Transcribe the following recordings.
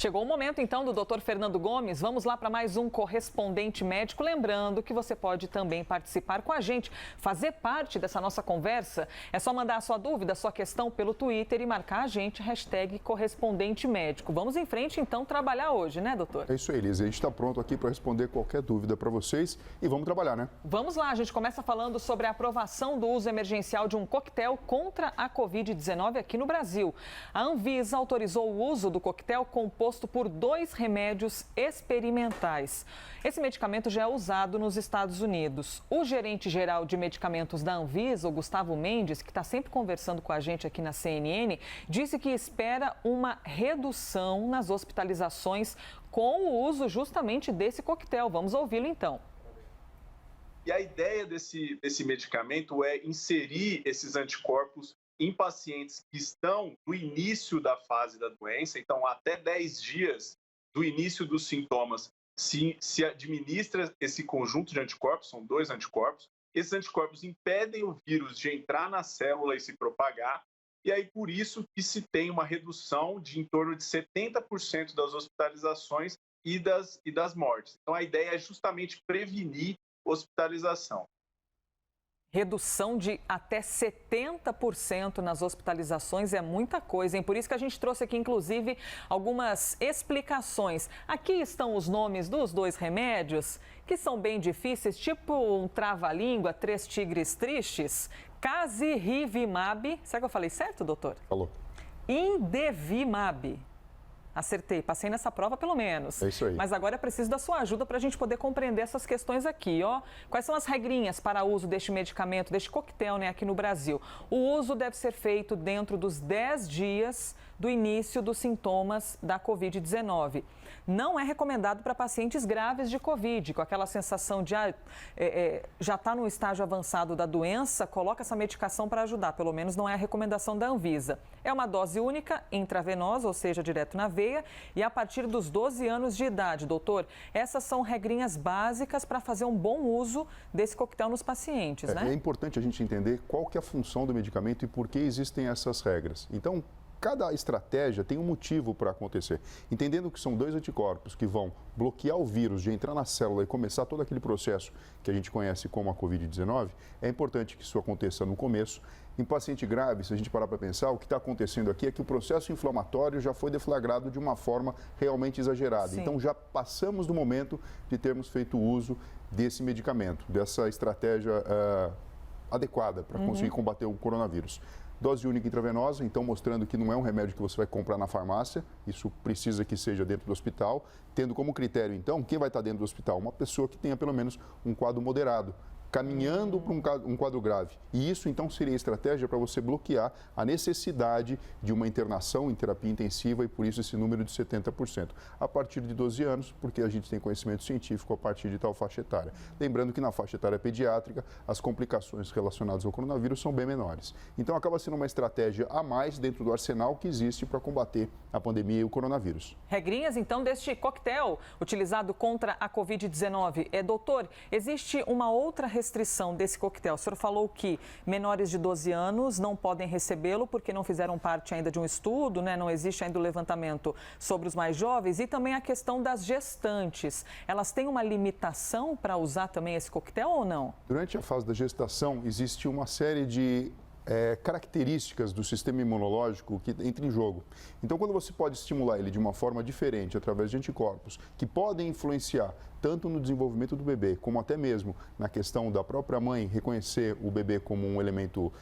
Chegou o momento, então, do Dr. Fernando Gomes. Vamos lá para mais um Correspondente Médico. Lembrando que você pode também participar com a gente, fazer parte dessa nossa conversa. É só mandar a sua dúvida, a sua questão pelo Twitter e marcar a gente, #Correspondente Médico. Vamos em frente, então, trabalhar hoje, né, doutor? É isso aí, Elisa. A gente está pronto aqui para responder qualquer dúvida para vocês e vamos trabalhar, né? Vamos lá, a gente começa falando sobre a aprovação do uso emergencial de um coquetel contra a Covid-19 aqui no Brasil. A Anvisa autorizou o uso do coquetel composto por 2 remédios experimentais. Esse medicamento já é usado nos Estados Unidos. O gerente-geral de medicamentos da Anvisa, o Gustavo Mendes, que está sempre conversando com a gente aqui na CNN, disse que espera uma redução nas hospitalizações com o uso justamente desse coquetel. Vamos ouvi-lo então. E a ideia desse medicamento é inserir esses anticorpos em pacientes que estão no início da fase da doença, então até 10 dias do início dos sintomas, se administra esse conjunto de anticorpos, são 2 anticorpos. Esses anticorpos impedem o vírus de entrar na célula e se propagar, e aí por isso que se tem uma redução de em torno de 70% das hospitalizações e das mortes. Então a ideia é justamente prevenir hospitalização. Redução de até 70% nas hospitalizações é muita coisa, hein? Por isso que a gente trouxe aqui, inclusive, algumas explicações. Aqui estão os nomes dos 2 remédios, que são bem difíceis, tipo um trava-língua, 3 tigres tristes. Casirivimab, será que eu falei certo, doutor? Falou. Indevimab. Acertei, passei nessa prova pelo menos. É isso aí. Mas agora é preciso da sua ajuda para a gente poder compreender essas questões aqui, ó. Quais são as regrinhas para o uso deste medicamento, deste coquetel, né, aqui no Brasil? O uso deve ser feito dentro dos 10 dias do início dos sintomas da Covid-19. Não é recomendado para pacientes graves de Covid, com aquela sensação de já está no estágio avançado da doença, coloca essa medicação para ajudar. Pelo menos não é a recomendação da Anvisa. É uma dose única, intravenosa, ou seja, direto na veia, e a partir dos 12 anos de idade. Doutor, essas são regrinhas básicas para fazer um bom uso desse coquetel nos pacientes, né? É importante a gente entender qual que é a função do medicamento e por que existem essas regras. Então, cada estratégia tem um motivo para acontecer. Entendendo que são 2 anticorpos que vão bloquear o vírus de entrar na célula e começar todo aquele processo que a gente conhece como a Covid-19, é importante que isso aconteça no começo. Em paciente grave, se a gente parar para pensar, o que está acontecendo aqui é que o processo inflamatório já foi deflagrado de uma forma realmente exagerada. Sim. Então, já passamos do momento de termos feito uso desse medicamento, dessa estratégia adequada para conseguir combater o coronavírus. Dose única intravenosa, então mostrando que não é um remédio que você vai comprar na farmácia, isso precisa que seja dentro do hospital, tendo como critério, então, quem vai estar dentro do hospital? Uma pessoa que tenha pelo menos um quadro moderado, caminhando para um quadro grave. E isso, então, seria estratégia para você bloquear a necessidade de uma internação em terapia intensiva e, por isso, esse número de 70%. A partir de 12 anos, porque a gente tem conhecimento científico a partir de tal faixa etária. Lembrando que na faixa etária pediátrica, as complicações relacionadas ao coronavírus são bem menores. Então, acaba sendo uma estratégia a mais dentro do arsenal que existe para combater a pandemia e o coronavírus. Regrinhas, então, deste coquetel utilizado contra a Covid-19. Doutor, existe uma outra restrição desse coquetel. O senhor falou que menores de 12 anos não podem recebê-lo porque não fizeram parte ainda de um estudo, né? Não existe ainda o levantamento sobre os mais jovens, e também a questão das gestantes. Elas têm uma limitação para usar também esse coquetel ou não? Durante a fase da gestação, existe uma série de características do sistema imunológico que entra em jogo. Então, quando você pode estimular ele de uma forma diferente, através de anticorpos, que podem influenciar tanto no desenvolvimento do bebê, como até mesmo na questão da própria mãe reconhecer o bebê como um elemento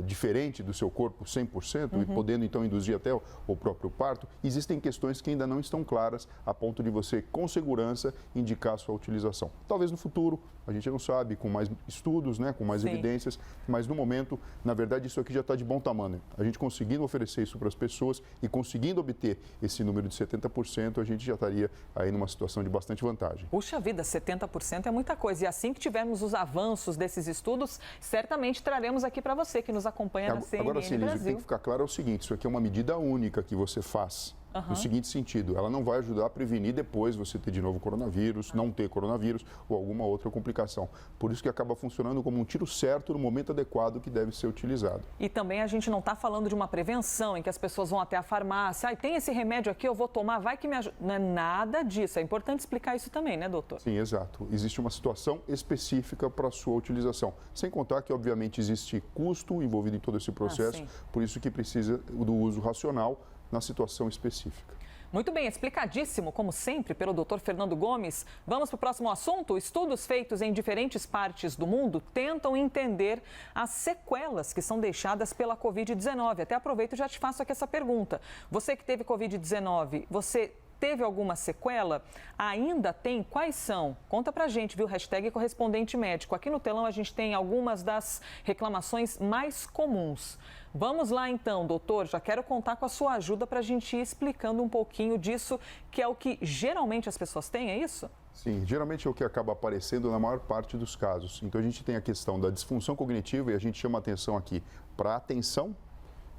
diferente do seu corpo 100% e podendo então induzir até o próprio parto, existem questões que ainda não estão claras a ponto de você, com segurança, indicar a sua utilização. Talvez no futuro, a gente não sabe, com mais estudos, né, com mais evidências, mas no momento, na verdade, isso aqui já está de bom tamanho. A gente conseguindo oferecer isso para as pessoas e conseguindo obter esse número de 70%, a gente já estaria aí numa situação de bastante vantagem. Puxa vida, 70% é muita coisa. E assim que tivermos os avanços desses estudos, certamente traremos aqui para você que nos acompanha na CNN Agora sim, Elisa, o que tem que ficar claro é o seguinte, isso aqui é uma medida única que você faz No seguinte sentido, ela não vai ajudar a prevenir depois você ter de novo coronavírus, não ter coronavírus ou alguma outra complicação. Por isso que acaba funcionando como um tiro certo no momento adequado que deve ser utilizado. E também a gente não está falando de uma prevenção em que as pessoas vão até a farmácia, tem esse remédio aqui, eu vou tomar, vai que me ajuda. Não é nada disso. É importante explicar isso também, né, doutor? Sim, exato. Existe uma situação específica para a sua utilização. Sem contar que, obviamente, existe custo envolvido em todo esse processo, por isso que precisa do uso racional na situação específica. Muito bem, explicadíssimo, como sempre, pelo Dr. Fernando Gomes. Vamos para o próximo assunto. Estudos feitos em diferentes partes do mundo tentam entender as sequelas que são deixadas pela Covid-19. Até aproveito e já te faço aqui essa pergunta. Você que teve Covid-19, você teve alguma sequela? Ainda tem? Quais são? Conta pra gente, viu? Hashtag correspondente médico. Aqui no telão a gente tem algumas das reclamações mais comuns. Vamos lá então, doutor. Já quero contar com a sua ajuda para a gente ir explicando um pouquinho disso, que é o que geralmente as pessoas têm, é isso? Sim, geralmente é o que acaba aparecendo na maior parte dos casos. Então a gente tem a questão da disfunção cognitiva e a gente chama atenção aqui para a atenção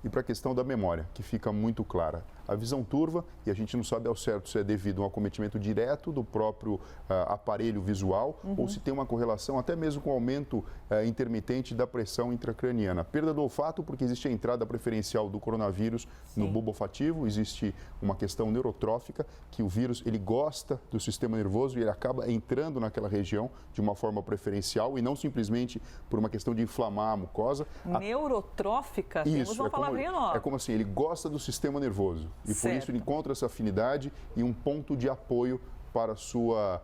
e para a questão da memória, que fica muito clara. A visão turva, e a gente não sabe ao certo se é devido a um acometimento direto do próprio aparelho visual ou se tem uma correlação até mesmo com o aumento intermitente da pressão intracraniana. Perda do olfato, porque existe a entrada preferencial do coronavírus no bulbo olfativo, existe uma questão neurotrófica, que o vírus ele gosta do sistema nervoso e ele acaba entrando naquela região de uma forma preferencial e não simplesmente por uma questão de inflamar a mucosa. Neurotrófica? Temos uma palavrinha nova. É como assim, ele gosta do sistema nervoso. E por isso ele encontra essa afinidade e um ponto de apoio para a sua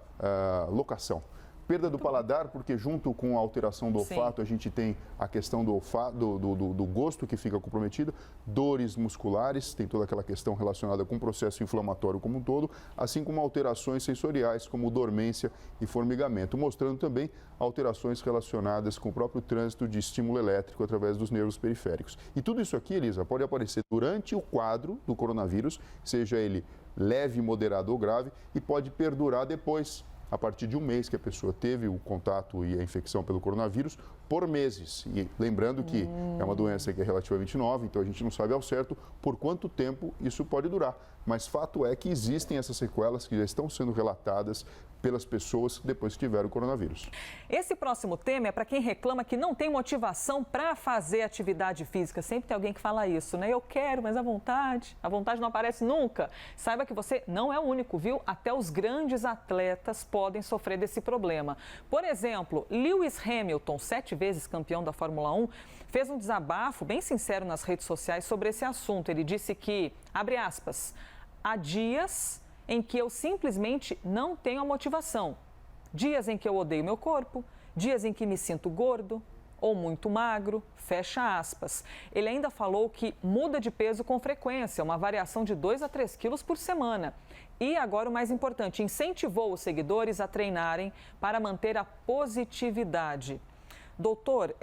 locação. Perda do paladar, porque junto com a alteração do olfato, a gente tem a questão do olfato, do gosto que fica comprometido, dores musculares, tem toda aquela questão relacionada com o processo inflamatório como um todo, assim como alterações sensoriais, como dormência e formigamento, mostrando também alterações relacionadas com o próprio trânsito de estímulo elétrico através dos nervos periféricos. E tudo isso aqui, Elisa, pode aparecer durante o quadro do coronavírus, seja ele leve, moderado ou grave, e pode perdurar depois, a partir de um mês que a pessoa teve o contato e a infecção pelo coronavírus, por meses. E lembrando que é uma doença que é relativamente nova, então a gente não sabe ao certo por quanto tempo isso pode durar. Mas fato é que existem essas sequelas que já estão sendo relatadas pelas pessoas depois que tiveram o coronavírus. Esse próximo tema é para quem reclama que não tem motivação para fazer atividade física. Sempre tem alguém que fala isso, né? Eu quero, mas a vontade não aparece nunca. Saiba que você não é o único, viu? Até os grandes atletas podem sofrer desse problema. Por exemplo, Lewis Hamilton, 7 vezes campeão da Fórmula 1, fez um desabafo bem sincero nas redes sociais sobre esse assunto. Ele disse que, abre aspas, há dias em que eu simplesmente não tenho a motivação. Dias em que eu odeio meu corpo, dias em que me sinto gordo ou muito magro, fecha aspas. Ele ainda falou que muda de peso com frequência, uma variação de 2 a 3 quilos por semana. E agora o mais importante, incentivou os seguidores a treinarem para manter a positividade. Doutor,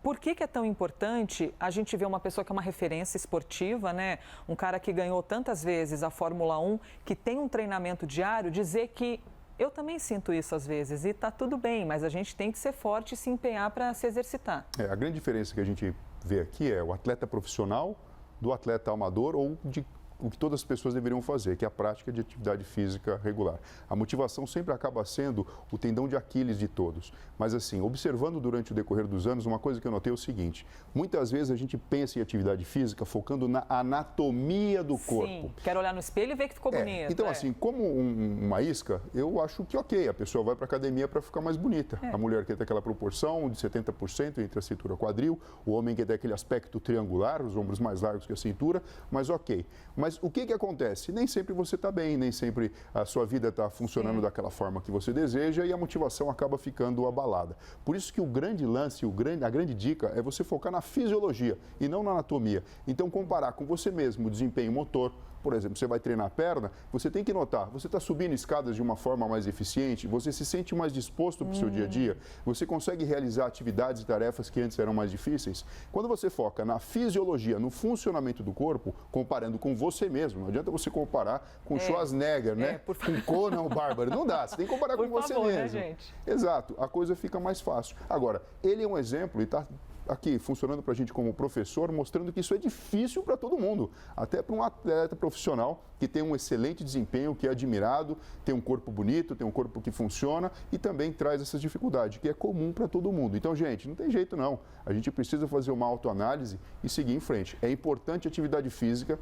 por que é tão importante a gente ver uma pessoa que é uma referência esportiva, né? Um cara que ganhou tantas vezes a Fórmula 1, que tem um treinamento diário, dizer que eu também sinto isso às vezes e tá tudo bem, mas a gente tem que ser forte e se empenhar para se exercitar. A grande diferença que a gente vê aqui é o atleta profissional do atleta amador ou de o que todas as pessoas deveriam fazer, que é a prática de atividade física regular. A motivação sempre acaba sendo o tendão de Aquiles de todos. Mas assim, observando durante o decorrer dos anos, uma coisa que eu notei é o seguinte, muitas vezes a gente pensa em atividade física focando na anatomia do corpo. Sim, quero olhar no espelho e ver que ficou bonito. Então assim, como uma isca, eu acho que ok, a pessoa vai para a academia para ficar mais bonita. A mulher quer ter aquela proporção de 70% entre a cintura e o quadril, o homem quer ter aquele aspecto triangular, os ombros mais largos que a cintura, mas ok. Mas o que acontece? Nem sempre você está bem, nem sempre a sua vida está funcionando daquela forma que você deseja e a motivação acaba ficando abalada. Por isso que o grande lance, a grande dica é você focar na fisiologia e não na anatomia. Então, comparar com você mesmo o desempenho motor. Por exemplo, você vai treinar a perna, você tem que notar, você está subindo escadas de uma forma mais eficiente, você se sente mais disposto para o seu dia a dia, você consegue realizar atividades e tarefas que antes eram mais difíceis. Quando você foca na fisiologia, no funcionamento do corpo, comparando com você mesmo, não adianta você comparar com Schwarzenegger, né? Com Conan o Bárbaro, não dá, você tem que comparar com você mesmo. Né, gente? Exato, a coisa fica mais fácil. Agora, ele é um exemplo e está aqui funcionando para a gente como professor, mostrando que isso é difícil para todo mundo, até para um atleta profissional que tem um excelente desempenho, que é admirado, tem um corpo bonito, tem um corpo que funciona e também traz essas dificuldades, que é comum para todo mundo. Então, gente, não tem jeito não. A gente precisa fazer uma autoanálise e seguir em frente. É importante a atividade física.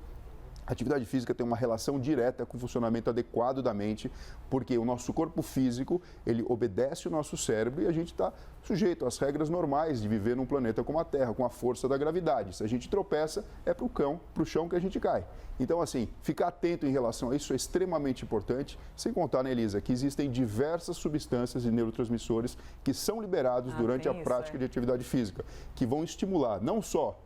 A atividade física tem uma relação direta com o funcionamento adequado da mente, porque o nosso corpo físico, ele obedece o nosso cérebro e a gente está sujeito às regras normais de viver num planeta como a Terra, com a força da gravidade. Se a gente tropeça, é para o chão que a gente cai. Então, assim, ficar atento em relação a isso é extremamente importante, sem contar, né, Elisa, que existem diversas substâncias e neurotransmissores que são liberados durante a prática de atividade física, que vão estimular não só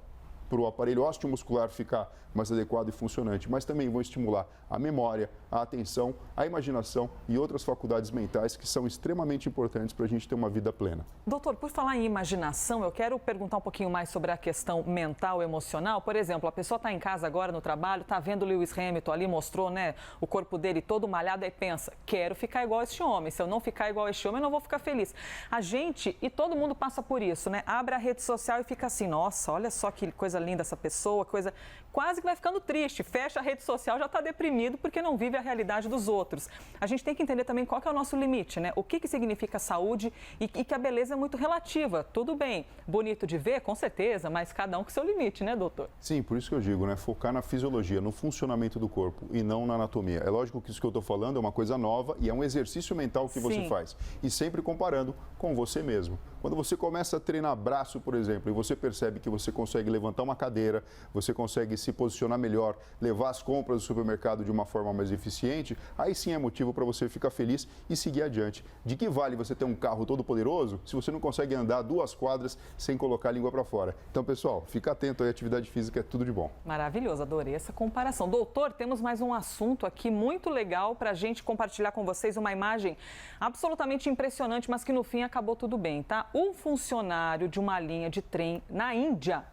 para o aparelho osteomuscular ficar mais adequado e funcionante, mas também vão estimular a memória, a atenção, a imaginação e outras faculdades mentais que são extremamente importantes para a gente ter uma vida plena. Doutor, por falar em imaginação, eu quero perguntar um pouquinho mais sobre a questão mental, emocional. Por exemplo, a pessoa está em casa agora no trabalho, está vendo o Lewis Hamilton ali, mostrou, né, o corpo dele todo malhado e pensa, quero ficar igual a este homem. Se eu não ficar igual a este homem, eu não vou ficar feliz. A gente, e todo mundo passa por isso, né? Abre a rede social e fica assim, nossa, olha só que coisa linda essa pessoa, coisa quase que vai ficando triste, fecha a rede social, já está deprimido porque não vive a realidade dos outros. A gente tem que entender também qual que é o nosso limite, né? O que significa saúde e que a beleza é muito relativa. Tudo bem, bonito de ver, com certeza, mas cada um com seu limite, né, doutor? Sim, por isso que eu digo, né? Focar na fisiologia, no funcionamento do corpo e não na anatomia. É lógico que isso que eu estou falando é uma coisa nova e é um exercício mental que você faz. E sempre comparando com você mesmo. Quando você começa a treinar braço, por exemplo, e você percebe que você consegue levantar uma cadeira, você consegue se posicionar melhor, levar as compras do supermercado de uma forma mais eficiente, aí sim é motivo para você ficar feliz e seguir adiante. De que vale você ter um carro todo poderoso se você não consegue andar 2 quadras sem colocar a língua para fora? Então, pessoal, fica atento aí, atividade física é tudo de bom. Maravilhoso, adorei essa comparação. Doutor, temos mais um assunto aqui muito legal para a gente compartilhar com vocês, uma imagem absolutamente impressionante, mas que no fim acabou tudo bem, tá? Um funcionário de uma linha de trem na Índia,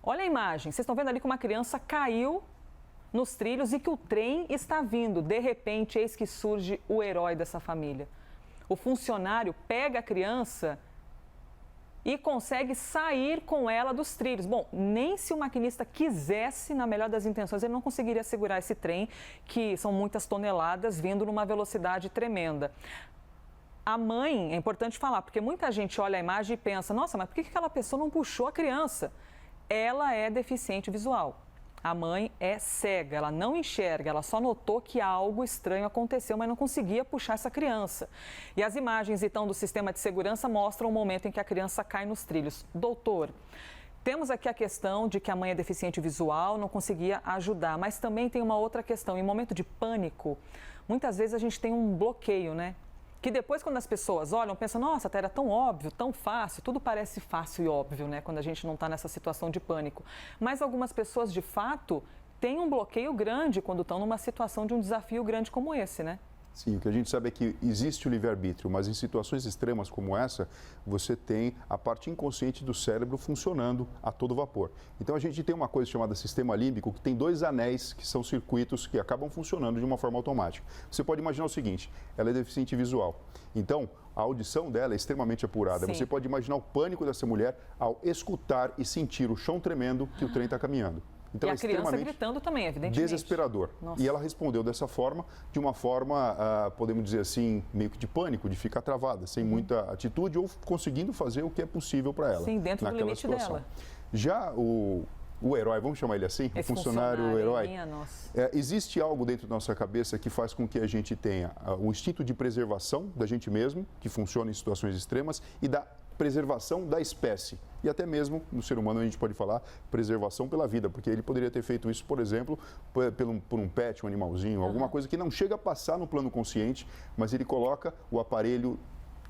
olha a imagem, vocês estão vendo ali que uma criança caiu nos trilhos e que o trem está vindo. De repente, eis que surge o herói dessa família. O funcionário pega a criança e consegue sair com ela dos trilhos. Bom, nem se o maquinista quisesse, na melhor das intenções, ele não conseguiria segurar esse trem, que são muitas toneladas, vindo numa velocidade tremenda. A mãe, é importante falar, porque muita gente olha a imagem e pensa, nossa, mas por que aquela pessoa não puxou a criança? Ela é deficiente visual. A mãe é cega, ela não enxerga, ela só notou que algo estranho aconteceu, mas não conseguia puxar essa criança. E as imagens, então, do sistema de segurança mostram o momento em que a criança cai nos trilhos. Doutor, temos aqui a questão de que a mãe é deficiente visual, não conseguia ajudar, mas também tem uma outra questão. Em momento de pânico, muitas vezes a gente tem um bloqueio, né? Que depois, quando as pessoas olham, pensam, nossa, até era tão óbvio, tão fácil, tudo parece fácil e óbvio, né? Quando a gente não está nessa situação de pânico. Mas algumas pessoas, de fato, têm um bloqueio grande quando estão numa situação de um desafio grande como esse, né? Sim, o que a gente sabe é que existe o livre-arbítrio, mas em situações extremas como essa, você tem a parte inconsciente do cérebro funcionando a todo vapor. Então a gente tem uma coisa chamada sistema límbico, que tem 2 anéis, que são circuitos que acabam funcionando de uma forma automática. Você pode imaginar o seguinte, ela é deficiente visual, então a audição dela é extremamente apurada. Sim. Você pode imaginar o pânico dessa mulher ao escutar e sentir o chão tremendo que o trem está caminhando. Então, e a criança gritando também, evidentemente. Desesperador. Nossa. E ela respondeu dessa forma, de uma forma, podemos dizer assim, meio que de pânico, de ficar travada, sem muita atitude ou conseguindo fazer o que é possível para ela. Sim, dentro do limite situação. dela. Já o herói, vamos chamar ele assim, esse o funcionário herói, nossa. existe algo dentro da nossa cabeça que faz com que a gente tenha o instinto de preservação da gente mesmo, que funciona em situações extremas, e da preservação da espécie. E até mesmo no ser humano a gente pode falar preservação pela vida, porque ele poderia ter feito isso, por exemplo, por um pet, um animalzinho, alguma coisa que não chega a passar no plano consciente, mas ele coloca o aparelho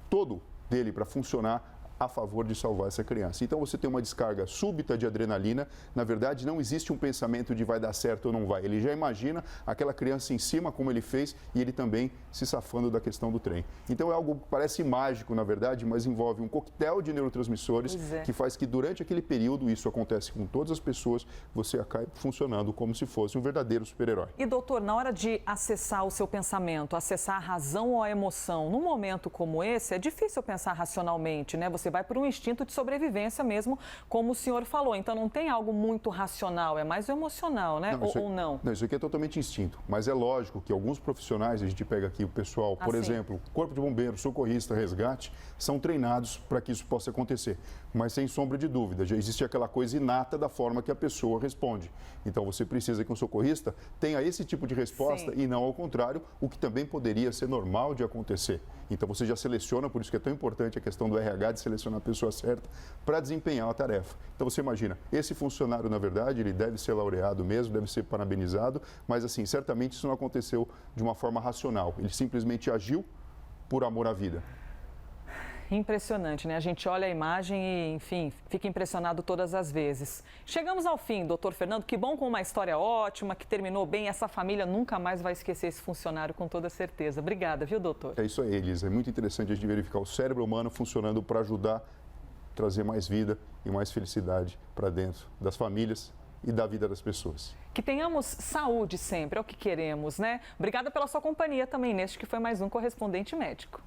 todo dele para funcionar a favor de salvar essa criança. Então você tem uma descarga súbita de adrenalina, na verdade não existe um pensamento de vai dar certo ou não vai, ele já imagina aquela criança em cima como ele fez e ele também se safando da questão do trem. Então é algo que parece mágico na verdade, mas envolve um coquetel de neurotransmissores que faz que durante aquele período, isso acontece com todas as pessoas, você acaba funcionando como se fosse um verdadeiro super-herói. E doutor, na hora de acessar o seu pensamento, acessar a razão ou a emoção, num momento como esse, é difícil pensar racionalmente, né? Você você vai por um instinto de sobrevivência mesmo, como o senhor falou. Então não tem algo muito racional, é mais o emocional, né? Ou não? Não, isso aqui é totalmente instinto. Mas é lógico que alguns profissionais, a gente pega aqui o pessoal, por exemplo, Corpo de Bombeiros, socorrista, resgate, são treinados para que isso possa acontecer. Mas sem sombra de dúvida, já existe aquela coisa inata da forma que a pessoa responde. Então você precisa que um socorrista tenha esse tipo de resposta e não ao contrário, o que também poderia ser normal de acontecer. Então você já seleciona, por isso que é tão importante a questão do RH de selecionar a pessoa certa para desempenhar a tarefa. Então você imagina, esse funcionário, na verdade, ele deve ser laureado mesmo, deve ser parabenizado, mas assim, certamente isso não aconteceu de uma forma racional. Ele simplesmente agiu por amor à vida. Impressionante, né? A gente olha a imagem e, enfim, fica impressionado todas as vezes. Chegamos ao fim, doutor Fernando. Que bom com uma história ótima, que terminou bem. Essa família nunca mais vai esquecer esse funcionário, com toda certeza. Obrigada, viu, doutor? É isso aí, Elisa. É muito interessante a gente verificar o cérebro humano funcionando para ajudar a trazer mais vida e mais felicidade para dentro das famílias e da vida das pessoas. Que tenhamos saúde sempre, é o que queremos, né? Obrigada pela sua companhia também neste que foi mais um Correspondente Médico.